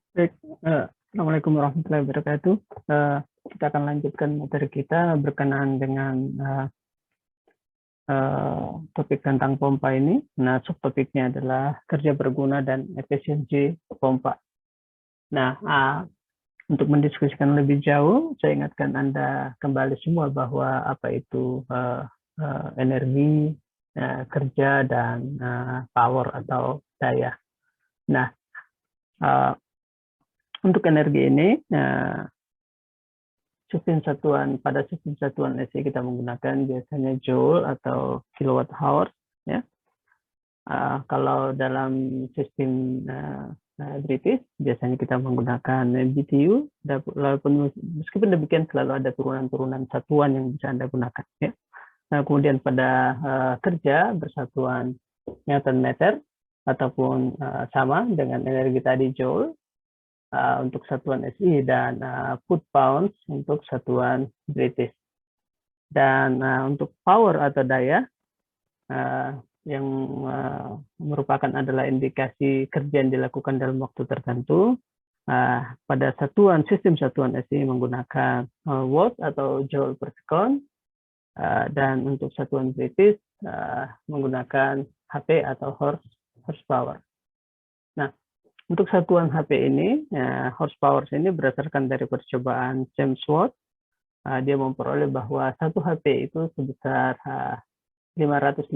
Baik, Assalamualaikum warahmatullahi wabarakatuh. Kita akan lanjutkan materi kita berkenaan dengan topik tentang pompa ini. Nah, subtopiknya adalah kerja berguna dan efisiensi pompa. Nah, untuk mendiskusikan lebih jauh, saya ingatkan Anda kembali semua bahwa apa itu energi, kerja, dan power atau daya. Nah, untuk energi ini, pada sistem satuan SI kita menggunakan biasanya joule atau kilowatt hour, ya. Kalau dalam sistem British biasanya kita menggunakan BTU, walaupun meskipun demikian selalu ada turunan-turunan satuan yang bisa Anda gunakan, ya. Nah, kemudian pada kerja bersatuan Newton meter ataupun sama dengan energi tadi joule untuk satuan SI dan foot pounds untuk satuan British. Dan untuk power atau daya yang merupakan adalah indikasi kerja yang dilakukan dalam waktu tertentu, pada sistem satuan SI menggunakan watt atau joule per second, dan untuk satuan British menggunakan HP atau horsepower. Nah, untuk satuan HP ini, horsepower ini berdasarkan dari percobaan James Watt, dia memperoleh bahwa satu HP itu sebesar 550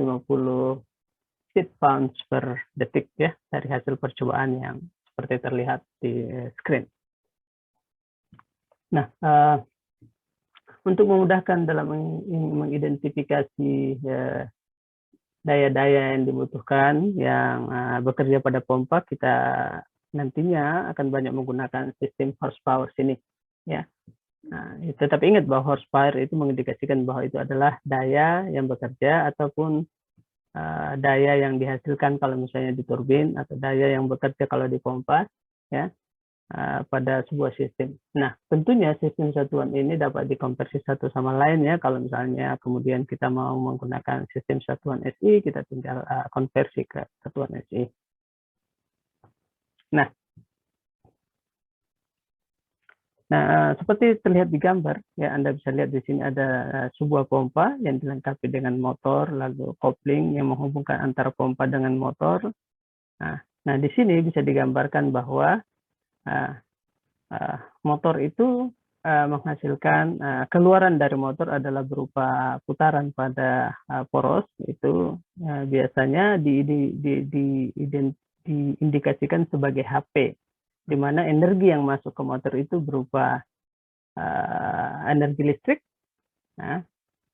feet pounds per detik, ya, dari hasil percobaan yang seperti terlihat di screen. Nah, untuk memudahkan dalam mengidentifikasi daya-daya yang dibutuhkan yang bekerja pada pompa, kita nantinya akan banyak menggunakan sistem horsepower sini, ya. Nah, tetapi ingat bahwa horsepower itu mengindikasikan bahwa itu adalah daya yang bekerja ataupun daya yang dihasilkan kalau misalnya di turbin, atau daya yang bekerja kalau di pompa, ya, pada sebuah sistem. Nah, tentunya sistem satuan ini dapat dikonversi satu sama lain, ya. Kalau misalnya kemudian kita mau menggunakan sistem satuan SI, kita tinggal konversi ke satuan SI. Nah, seperti terlihat di gambar, ya, Anda bisa lihat di sini ada sebuah pompa yang dilengkapi dengan motor, lalu kopling yang menghubungkan antara pompa dengan motor. Nah, di sini bisa digambarkan bahwa motor itu menghasilkan keluaran dari motor adalah berupa putaran pada poros. Itu biasanya diindikasikan sebagai HP, di mana energi yang masuk ke motor itu berupa energi listrik,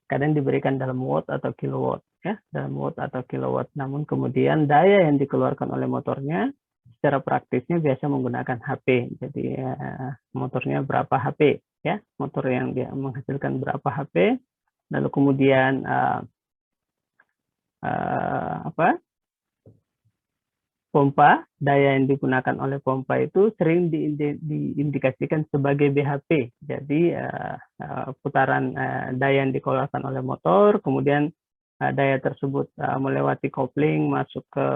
kadang diberikan dalam watt atau kilowatt, ya, dalam watt atau kilowatt. Namun kemudian daya yang dikeluarkan oleh motornya secara praktisnya biasa menggunakan HP. Jadi motornya berapa HP, ya, motor yang dia menghasilkan berapa HP, lalu kemudian pompa, daya yang digunakan oleh pompa itu sering diindikasikan sebagai BHP. Jadi putaran daya yang dikeluarkan oleh motor, kemudian daya tersebut melewati kopling masuk ke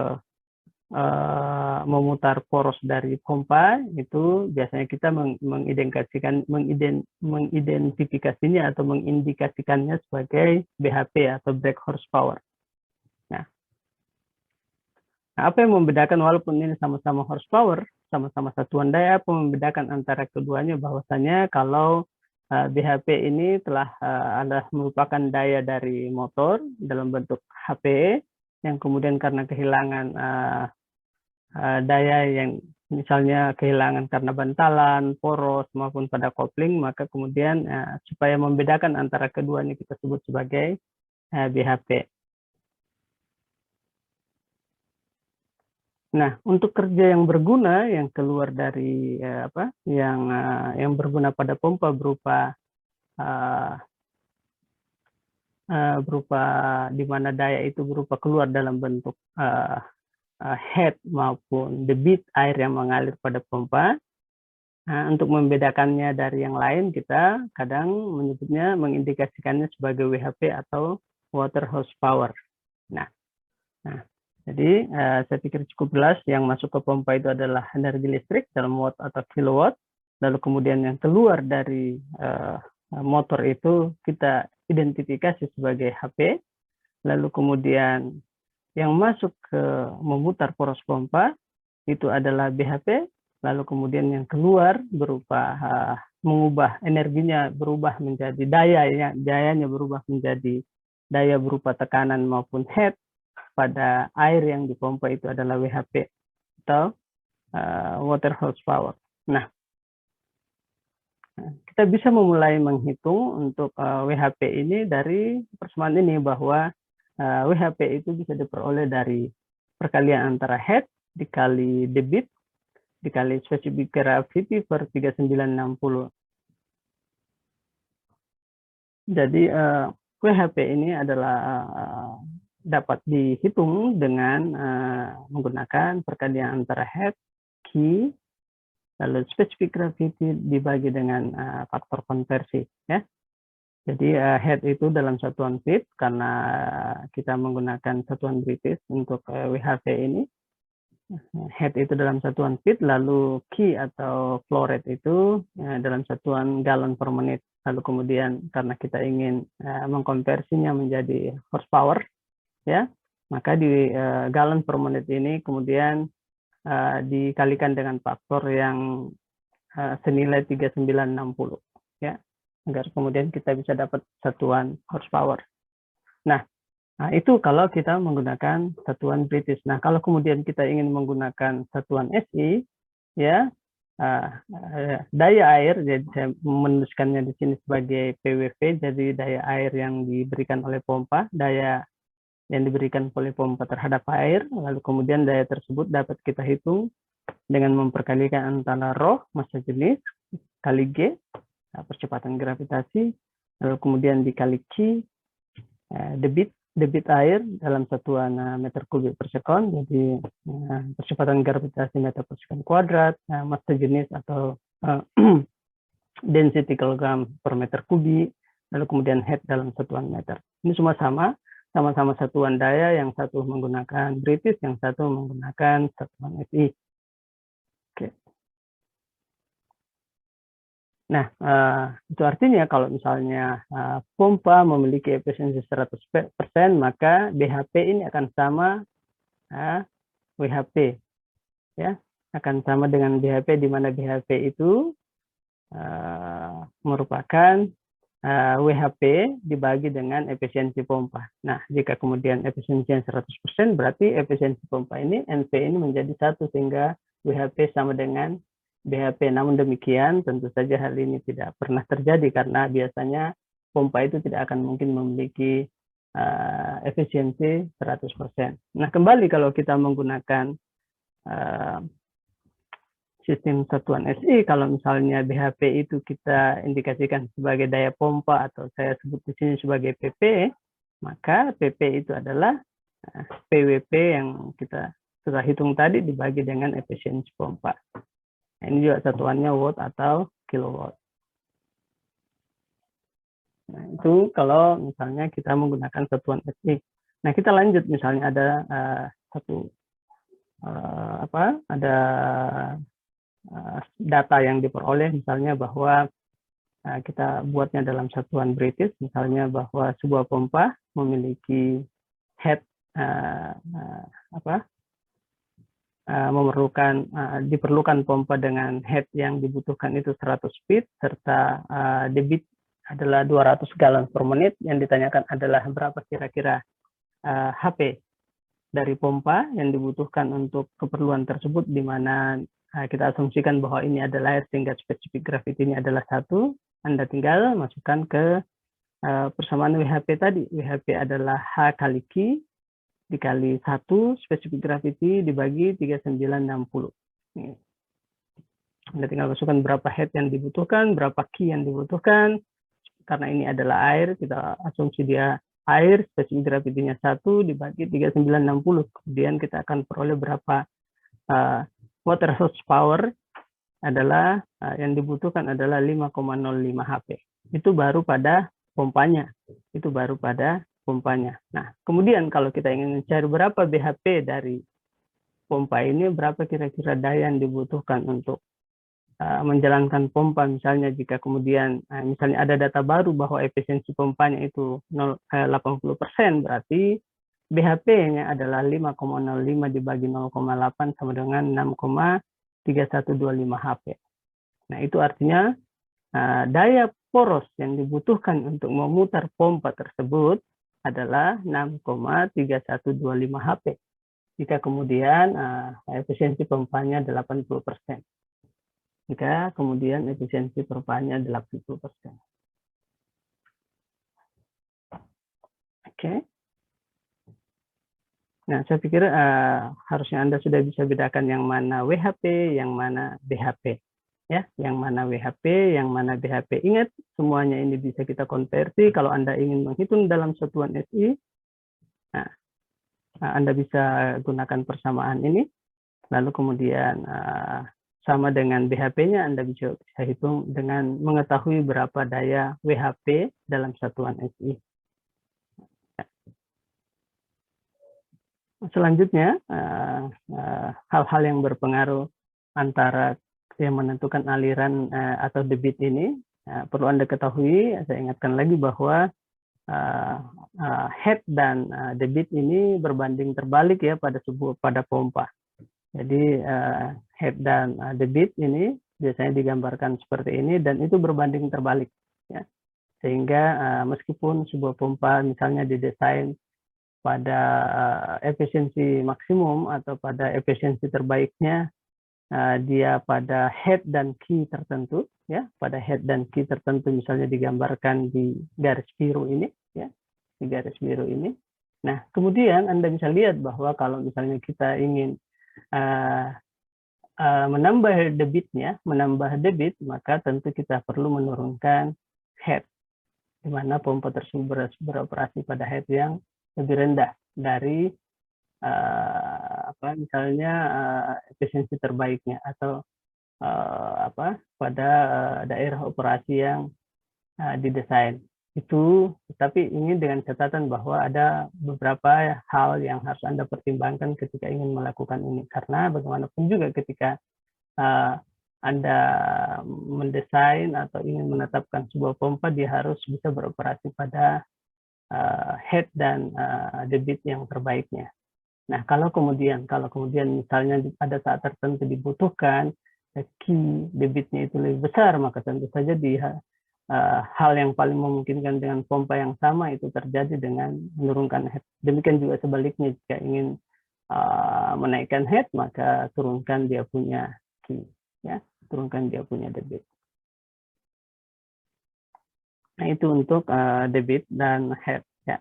memutar poros dari pompa, itu biasanya kita mengidentifikasinya atau mengindikasikannya sebagai BHP atau brake horsepower. Nah, apa yang membedakan, walaupun ini sama-sama horsepower, sama-sama satuan daya, apa yang membedakan antara keduanya bahwasanya kalau BHP ini telah merupakan daya dari motor dalam bentuk HP, yang kemudian karena kehilangan daya yang misalnya kehilangan karena bantalan, poros, maupun pada kopling, maka kemudian supaya membedakan antara keduanya kita sebut sebagai BHP. Nah, untuk kerja yang berguna, yang keluar dari yang berguna pada pompa berupa di mana daya itu berupa keluar dalam bentuk head maupun debit air yang mengalir pada pompa. Nah, untuk membedakannya dari yang lain, kita kadang mengindikasikannya sebagai WHP atau water horsepower. Nah, Jadi saya pikir cukup jelas yang masuk ke pompa itu adalah energi listrik dalam watt atau kilowatt. Lalu kemudian yang keluar dari motor itu kita identifikasi sebagai HP. Lalu kemudian yang masuk ke memutar poros pompa itu adalah BHP. Lalu kemudian yang keluar berupa mengubah energinya berubah menjadi dayanya berubah menjadi daya berupa tekanan maupun head pada air yang dipompa itu adalah WHP atau water horsepower. Nah, kita bisa memulai menghitung untuk WHP ini dari persamaan ini bahwa WHP itu bisa diperoleh dari perkalian antara head dikali debit dikali specific gravity per 3960. Jadi WHP ini adalah dapat dihitung dengan menggunakan perkalian antara head, Q, lalu specific gravity dibagi dengan faktor konversi. Ya. Jadi head itu dalam satuan feet karena kita menggunakan satuan British untuk WHP ini. Head itu dalam satuan feet, lalu Q atau flow rate itu dalam satuan gallon per menit. Lalu kemudian karena kita ingin mengkonversinya menjadi horsepower, ya, maka di gallon per menit ini kemudian dikalikan dengan faktor yang senilai 3960, ya, agar kemudian kita bisa dapat satuan horsepower. Nah, itu kalau kita menggunakan satuan British. Nah, kalau kemudian kita ingin menggunakan satuan SI, ya, daya air, jadi saya menuliskannya di sini sebagai PWP, jadi daya air yang diberikan oleh pompa, daya yang diberikan oleh pompa terhadap air, lalu kemudian daya tersebut dapat kita hitung dengan memperkalikan antara rho, massa jenis, kali G, percepatan gravitasi, lalu kemudian dikali Q, debit air dalam satuan meter kubik per sekon, jadi percepatan gravitasi meter per sekon kuadrat, massa jenis atau density kilogram per meter kubik, lalu kemudian head dalam satuan meter. Ini semua sama-sama satuan daya, yang satu menggunakan British, yang satu menggunakan satuan SI. Oke. Nah, itu artinya kalau misalnya pompa memiliki efisiensi 100%, maka BHP ini akan sama WHP, ya, akan sama dengan BHP, di mana BHP itu merupakan WHP dibagi dengan efisiensi pompa. Nah, jika kemudian efisiensinya 100%, berarti efisiensi pompa ini, NP ini menjadi 1, sehingga WHP sama dengan BHP. Namun demikian, tentu saja hal ini tidak pernah terjadi karena biasanya pompa itu tidak akan mungkin memiliki efisiensi 100%. Nah, kembali kalau kita menggunakan sistem satuan SI, kalau misalnya BHP itu kita indikasikan sebagai daya pompa atau saya sebut di sini sebagai PP, maka PP itu adalah PWP yang kita sudah hitung tadi dibagi dengan efisiensi pompa. Nah, ini juga satuannya watt atau kilowatt. Nah, itu kalau misalnya kita menggunakan satuan SI. Nah, kita lanjut, misalnya ada ada data yang diperoleh, misalnya bahwa kita buatnya dalam satuan British, misalnya bahwa sebuah pompa memiliki head diperlukan pompa dengan head yang dibutuhkan itu 100 feet, serta debit adalah 200 galon per menit. Yang ditanyakan adalah berapa kira-kira HP dari pompa yang dibutuhkan untuk keperluan tersebut, di mana kita asumsikan bahwa ini adalah air sehingga specific gravity ini adalah 1. Anda tinggal masukkan ke persamaan WHP tadi. WHP adalah H kali Q dikali 1 specific gravity dibagi 3960. Anda tinggal masukkan berapa head yang dibutuhkan, berapa Q yang dibutuhkan. Karena ini adalah air, kita asumsi dia air, specific gravity-nya 1 dibagi 3960. Kemudian kita akan peroleh berapa water horsepower adalah yang dibutuhkan adalah 5,05 HP. Itu baru pada pompanya. Itu baru pada pompanya. Nah, kemudian kalau kita ingin mencari berapa BHP dari pompa ini, berapa kira-kira daya yang dibutuhkan untuk menjalankan pompa, misalnya jika kemudian misalnya ada data baru bahwa efisiensi pompanya itu 80%, berarti BHP-nya adalah 5,05 dibagi 0,8 sama dengan 6,3125 HP. Nah, itu artinya daya poros yang dibutuhkan untuk memutar pompa tersebut adalah 6,3125 HP. Jika kemudian efisiensi pompanya 80%. Jika kemudian efisiensi pompanya 80%. Oke. Nah, saya pikir harusnya Anda sudah bisa bedakan yang mana WHP, yang mana BHP. Ya, yang mana WHP, yang mana BHP. Ingat, semuanya ini bisa kita konversi. Kalau Anda ingin menghitung dalam satuan SI, nah, Anda bisa gunakan persamaan ini. Lalu kemudian sama dengan BHP-nya, Anda bisa hitung dengan mengetahui berapa daya WHP dalam satuan SI. Selanjutnya, hal-hal yang berpengaruh antara yang menentukan aliran atau debit ini, perlu Anda ketahui, saya ingatkan lagi bahwa head dan debit ini berbanding terbalik ya pada pompa. Jadi head dan debit ini biasanya digambarkan seperti ini dan itu berbanding terbalik ya. Sehingga meskipun sebuah pompa misalnya didesain pada efisiensi maksimum atau pada efisiensi terbaiknya, dia pada head dan key tertentu ya, pada head dan key tertentu misalnya digambarkan di garis biru ini ya, di garis biru ini. Nah, kemudian Anda bisa lihat bahwa kalau misalnya kita ingin menambah debitnya, maka tentu kita perlu menurunkan head, di mana pompa tersebut beroperasi pada head yang lebih rendah dari misalnya efisiensi terbaiknya atau pada daerah operasi yang didesain. Itu, tapi ini dengan catatan bahwa ada beberapa hal yang harus Anda pertimbangkan ketika ingin melakukan ini. Karena bagaimanapun juga ketika Anda mendesain atau ingin menetapkan sebuah pompa, dia harus bisa beroperasi pada head dan debit yang terbaiknya. Nah, kalau kemudian misalnya pada saat tertentu dibutuhkan key debitnya itu lebih besar, maka tentu saja hal yang paling memungkinkan dengan pompa yang sama itu terjadi dengan menurunkan head. Demikian juga sebaliknya, jika ingin menaikkan head, maka turunkan dia punya key, ya, turunkan dia punya debit. Nah, itu untuk debit dan head, ya.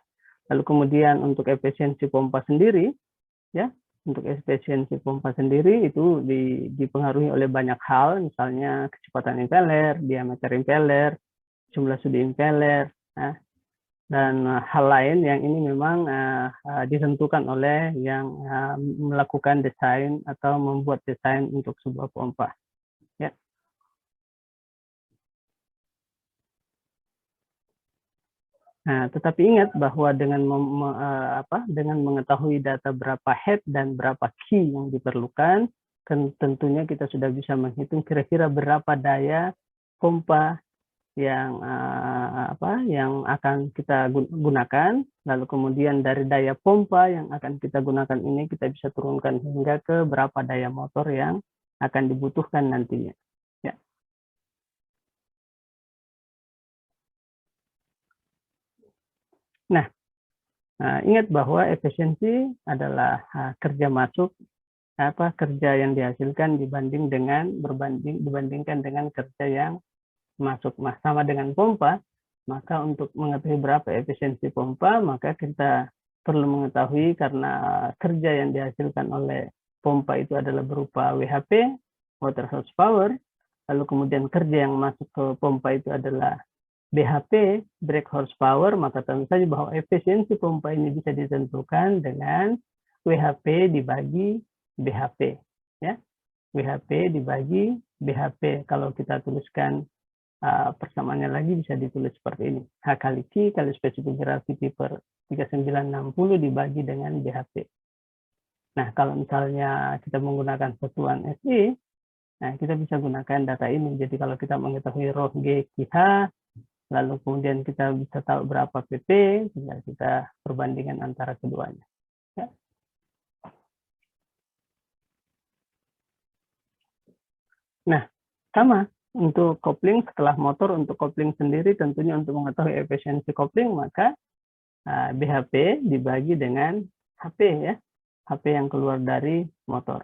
Lalu kemudian untuk efisiensi pompa sendiri, ya, untuk efisiensi pompa sendiri itu dipengaruhi oleh banyak hal, misalnya kecepatan impeller, diameter impeller, jumlah sudi impeller, dan hal lain yang ini memang ditentukan oleh yang melakukan desain atau membuat desain untuk sebuah pompa. Ya. Nah, tetapi ingat bahwa dengan mengetahui data berapa head dan berapa key yang diperlukan, tentunya kita sudah bisa menghitung kira-kira berapa daya pompa yang akan kita gunakan, lalu kemudian dari daya pompa yang akan kita gunakan ini kita bisa turunkan hingga ke berapa daya motor yang akan dibutuhkan nantinya. Ya. Nah, ingat bahwa efisiensi adalah kerja masuk kerja yang dihasilkan dibandingkan dengan kerja yang masuk. Sama dengan pompa, maka untuk mengetahui berapa efisiensi pompa, maka kita perlu mengetahui karena kerja yang dihasilkan oleh pompa itu adalah berupa WHP, water horsepower, lalu kemudian kerja yang masuk ke pompa itu adalah BHP, brake horsepower, maka tentu saja bahwa efisiensi pompa ini bisa ditentukan dengan WHP dibagi BHP. Ya. WHP dibagi BHP. Kalau kita tuliskan persamaannya lagi bisa ditulis seperti ini. H kali Q kali specific gravity per 3960 dibagi dengan BHP. Nah, kalau misalnya kita menggunakan satuan SI, nah kita bisa gunakan data ini. Jadi kalau kita mengetahui rho G QH, lalu kemudian kita bisa tahu berapa PP, tinggal kita perbandingan antara keduanya. Ya. Nah, sama untuk kopling setelah motor, untuk kopling sendiri tentunya untuk mengetahui efisiensi kopling, maka BHP dibagi dengan HP ya, HP yang keluar dari motor.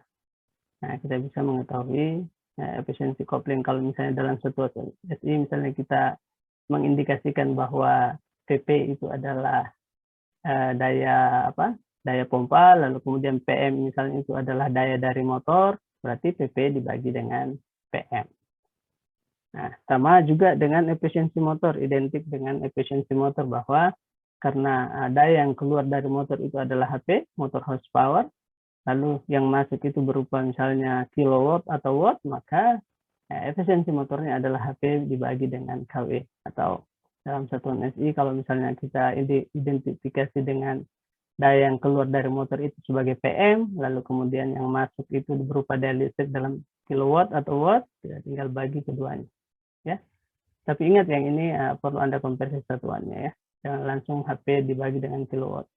Nah, kita bisa mengetahui efisiensi kopling. Kalau misalnya dalam satu SI, misalnya kita mengindikasikan bahwa PP itu adalah daya pompa, lalu kemudian PM misalnya itu adalah daya dari motor, berarti PP dibagi dengan PM. Nah, sama juga dengan efisiensi motor, identik dengan efisiensi motor bahwa karena daya yang keluar dari motor itu adalah HP, motor horsepower, lalu yang masuk itu berupa misalnya kilowatt atau watt, maka efisiensi motornya adalah HP dibagi dengan KW. Atau dalam satuan SI, kalau misalnya kita identifikasi dengan daya yang keluar dari motor itu sebagai PM, lalu kemudian yang masuk itu berupa daya listrik dalam kilowatt atau watt, tinggal bagi keduanya. Ya, tapi ingat yang ini perlu Anda konversi satuannya ya, jangan langsung HP dibagi dengan kilowatt.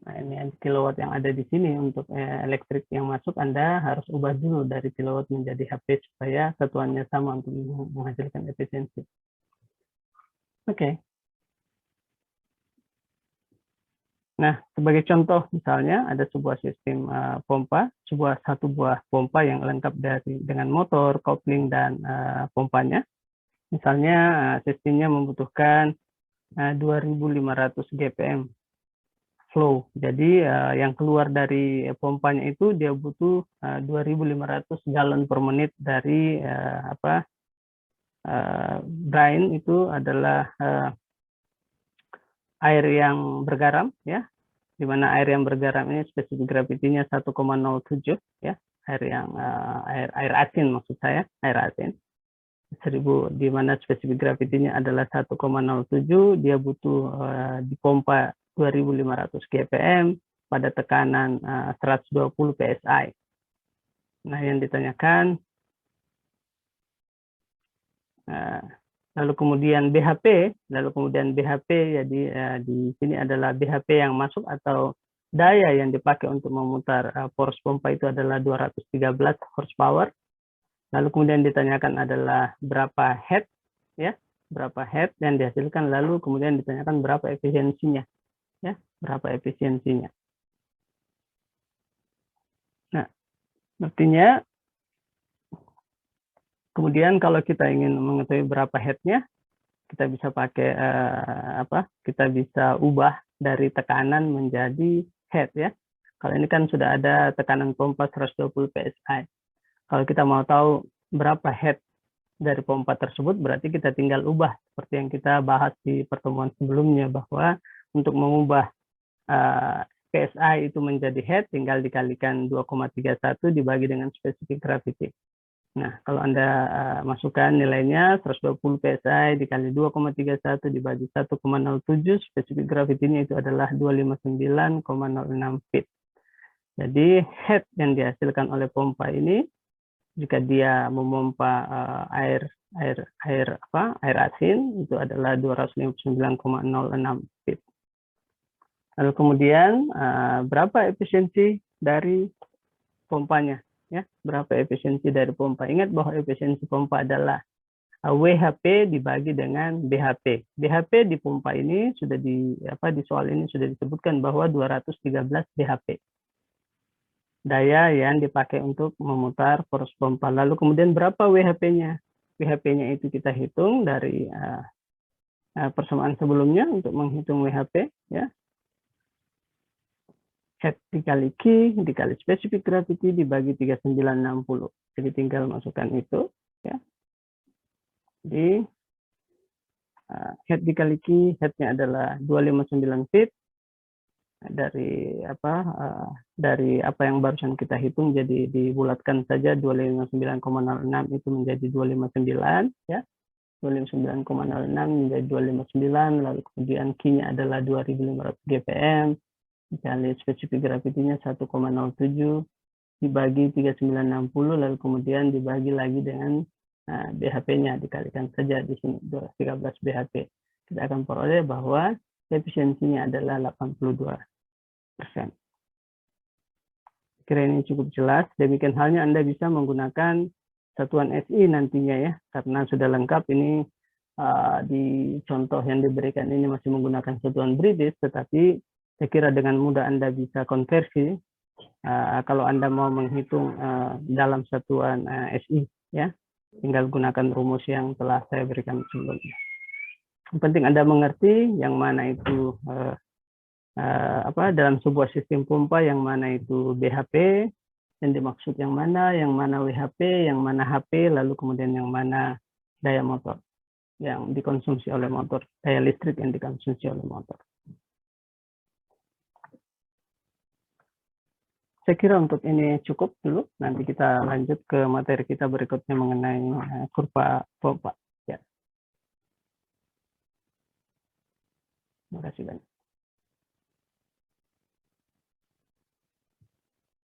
Nah, ini kilowatt yang ada di sini untuk elektrik yang masuk, Anda harus ubah dulu dari kilowatt menjadi HP supaya satuannya sama untuk menghasilkan efisiensi. Oke. Nah, sebagai contoh misalnya ada sebuah sistem pompa, satu buah pompa yang lengkap dengan motor, kopling, dan pompanya. Misalnya sistemnya membutuhkan 2.500 GPM flow. Jadi yang keluar dari pompanya itu dia butuh 2.500 galon per menit dari brine, itu adalah air yang bergaram ya, di mana air yang bergaram ini spesifik gravitinya 1,07 ya, air asin maksud saya, air asin 1000, di mana spesifik gravitinya adalah 1,07, dia butuh dipompa 2.500 GPM pada tekanan 120 PSI. Nah, yang ditanyakan lalu kemudian BHP, jadi di sini adalah BHP yang masuk atau daya yang dipakai untuk memutar poros pompa itu adalah 213 horsepower. Lalu kemudian ditanyakan adalah berapa head ya, berapa head yang dihasilkan, lalu kemudian ditanyakan berapa efisiensinya ya, berapa efisiensinya. Nah, artinya kemudian kalau kita ingin mengetahui berapa headnya, kita bisa pakai kita bisa ubah dari tekanan menjadi head ya. Kalau ini kan sudah ada tekanan pompa 120 PSI. Kalau kita mau tahu berapa head dari pompa tersebut, berarti kita tinggal ubah seperti yang kita bahas di pertemuan sebelumnya, bahwa untuk mengubah PSI itu menjadi head tinggal dikalikan 2,31 dibagi dengan specific gravity. Nah, kalau Anda masukkan nilainya 120 PSI dikali 2,31 dibagi 1,07, specific gravity-nya itu adalah 259,06 feet. Jadi head yang dihasilkan oleh pompa ini, jika dia memompa air asin, itu adalah 259,06 feet. Lalu kemudian berapa efisiensi dari pompanya? Ya, berapa efisiensi dari pompa? Ingat bahwa efisiensi pompa adalah WHP dibagi dengan BHP. BHP di pompa ini sudah di soal ini sudah disebutkan bahwa 213 BHP. Daya yang dipakai untuk memutar poros pompa. Lalu kemudian berapa WHP-nya? WHP-nya itu kita hitung dari persamaan sebelumnya untuk menghitung WHP ya. Head dikali Q dikali specific gravity dibagi 3960. Jadi tinggal masukkan itu ya. Jadi head dikali Q, headnya adalah 259 feet. Dari apa yang barusan kita hitung, jadi dibulatkan saja 259,06 itu menjadi 259 ya. 29,06 menjadi 259, lalu kemudian Q-nya adalah 2500 GPM, kita lihat spesifik gravitinya 1,07 dibagi 3960, lalu kemudian dibagi lagi dengan BHP-nya, dikalikan saja di sini 13 BHP. Kita akan peroleh bahwa efisiensinya adalah 82%. Kira ini cukup jelas. Demikian halnya Anda bisa menggunakan satuan SI nantinya ya, karena sudah lengkap ini di contoh yang diberikan ini masih menggunakan satuan British, tetapi saya kira dengan mudah Anda bisa konversi kalau Anda mau menghitung dalam satuan SI ya, tinggal gunakan rumus yang telah saya berikan sebelumnya. Yang penting Anda mengerti yang mana itu dalam sebuah sistem pompa yang mana itu BHP, yang dimaksud yang mana WHP, yang mana HP, lalu kemudian yang mana daya motor yang dikonsumsi oleh motor, daya listrik yang dikonsumsi oleh motor. Saya kira untuk ini cukup dulu. Nanti kita lanjut ke materi kita berikutnya mengenai kurva pompa. Ya. Terima kasih banyak.